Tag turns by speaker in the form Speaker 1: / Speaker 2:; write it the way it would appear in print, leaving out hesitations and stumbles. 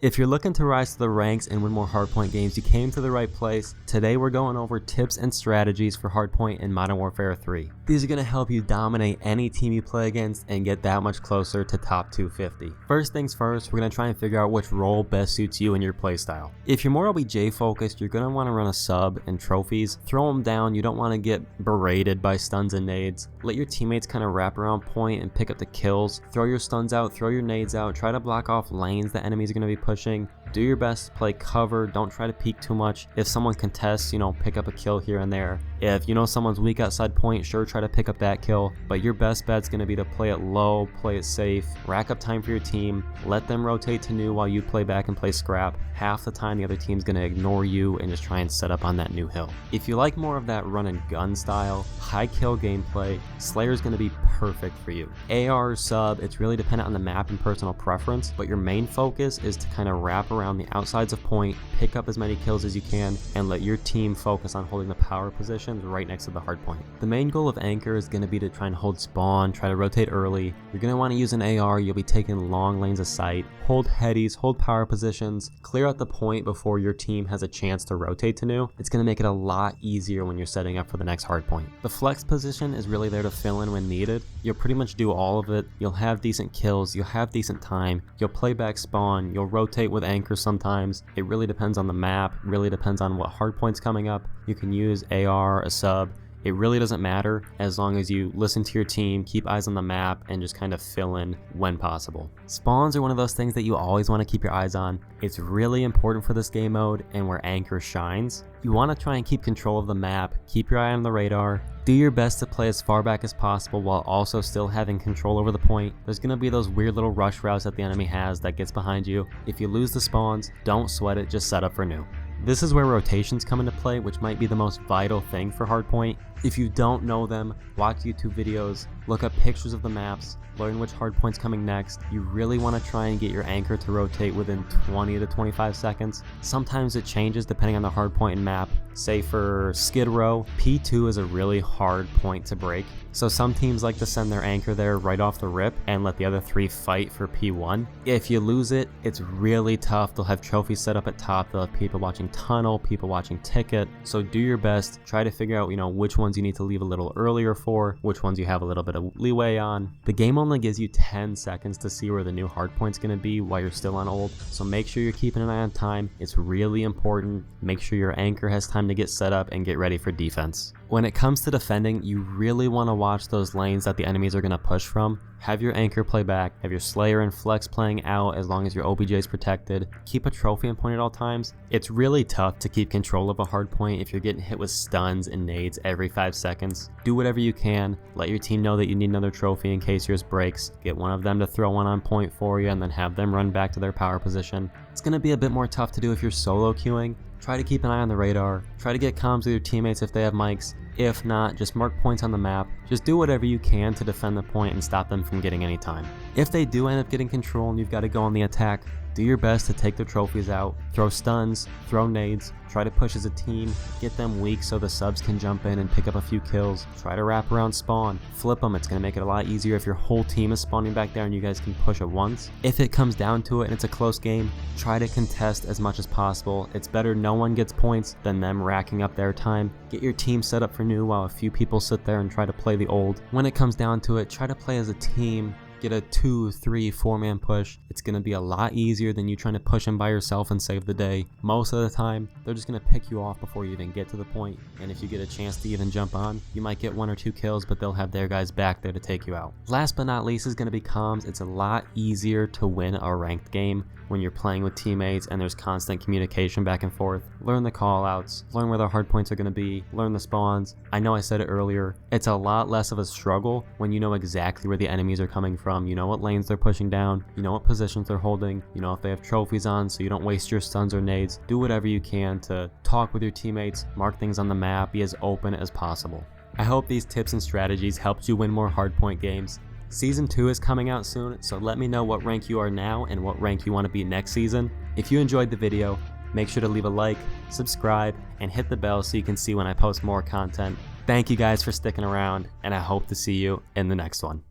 Speaker 1: If you're looking to rise to the ranks and win more Hardpoint games, you came to the right place. Today we're going over tips and strategies for Hardpoint in Modern Warfare 3. These are going to help you dominate any team you play against and get that much closer to top 250. First things first, we're going to try and figure out which role best suits you and your playstyle. If you're more OBJ focused, you're going to want to run a sub and trophies. Throw them down, you don't want to get berated by stuns and nades. Let your teammates kind of wrap around point and pick up the kills. Throw your stuns out, throw your nades out, try to block off lanes that enemies are going to be pushing. Do your best to play cover, don't try to peek too much. If someone contests, pick up a kill here and there. If you know someone's weak outside point, sure, try to pick up that kill, but your best bet's going to be to play it low, play it safe, rack up time for your team, let them rotate to new while you play back and play scrap. Half the time the other team's going to ignore you and just try and set up on that new hill. If you like more of that run and gun style, high kill gameplay, Slayer's going to be perfect for you. AR or sub, it's really dependent on the map and personal preference, but your main focus is to kind of wrap around the outsides of point, pick up as many kills as you can, and let your team focus on holding the power positions right next to the hard point. The main goal of Anchor is going to be to try and hold spawn, try to rotate early. You're going to want to use an AR, you'll be taking long lanes of sight, hold headies, hold power positions, clear out the point before your team has a chance to rotate to new. It's going to make it a lot easier when you're setting up for the next hard point. The flex position is really there to fill in when needed. You'll pretty much do all of it. You'll have decent kills, you'll have decent time, you'll play back spawn, you'll rotate with Anchor sometimes. It really depends on the map, really depends on what hard point's coming up. You can use AR, a sub. It really doesn't matter as long as you listen to your team, keep eyes on the map, and just kind of fill in when possible. Spawns are one of those things that you always want to keep your eyes on. It's really important for this game mode and where Anchor shines. You want to try and keep control of the map, keep your eye on the radar, do your best to play as far back as possible while also still having control over the point. There's going to be those weird little rush routes that the enemy has that gets behind you. If you lose the spawns, don't sweat it, just set up for new. This is where rotations come into play, which might be the most vital thing for Hardpoint. If you don't know them, watch YouTube videos, look up pictures of the maps, learn which hardpoint's coming next. You really want to try and get your Anchor to rotate within 20 to 25 seconds. Sometimes it changes depending on the hardpoint and map. Say for Skid Row, P2 is a really hard point to break, so some teams like to send their Anchor there right off the rip and let the other three fight for P1. If you lose it, it's really tough. They'll have trophies set up at top, they'll have people watching tunnel, people watching ticket, so do your best. Try to figure out which ones you need to leave a little earlier for, which ones you have a little bit of leeway on. The game only gives you 10 seconds to see where the new hardpoint's going to be while you're still on old, so make sure you're keeping an eye on time. It's really important. Make sure your Anchor has time to get set up and get ready for defense. When it comes to defending, you really want to watch those lanes that the enemies are going to push from. Have your Anchor play back, have your Slayer and Flex playing out as long as your OBJ is protected. Keep a trophy in point at all times. It's really tough to keep control of a hard point if you're getting hit with stuns and nades every 5 seconds. Do whatever you can. Let your team know that you need another trophy in case yours breaks. Get one of them to throw one on point for you and then have them run back to their power position. It's going to be a bit more tough to do if you're solo queuing. Try to keep an eye on the radar. Try to get comms with your teammates if they have mics. If not, just mark points on the map. Just do whatever you can to defend the point and stop them from getting any time. If they do end up getting control and you've got to go on the attack, do your best to take their trophies out. Throw stuns, throw nades, try to push as a team, get them weak so the subs can jump in and pick up a few kills. Try to wrap around spawn, flip them. It's going to make it a lot easier if your whole team is spawning back there and you guys can push at once. If it comes down to it and it's a close game, try to contest as much as possible. It's better no one gets points than them racking up their time. Get your team set up for new while a few people sit there and try to play the old. When it comes down to it, try to play as a team. Get a 2, 3, 4-man push. It's going to be a lot easier than you trying to push them by yourself and save the day. Most of the time, they're just going to pick you off before you even get to the point. And if you get a chance to even jump on, you might get 1 or 2 kills, but they'll have their guys back there to take you out. Last but not least is going to be comms. It's a lot easier to win a ranked game when you're playing with teammates and there's constant communication back and forth. Learn the callouts, learn where the hard points are going to be, learn the spawns. I know I said it earlier, it's a lot less of a struggle when you know exactly where the enemies are coming from. You know what lanes they're pushing down, you know what positions they're holding, you know if they have trophies on so you don't waste your stuns or nades. Do whatever you can to talk with your teammates, mark things on the map, be as open as possible. I hope these tips and strategies helped you win more Hardpoint games. Season 2 is coming out soon, so let me know what rank you are now and what rank you want to be next season. If you enjoyed the video, make sure to leave a like, subscribe, and hit the bell so you can see when I post more content. Thank you guys for sticking around, and I hope to see you in the next one.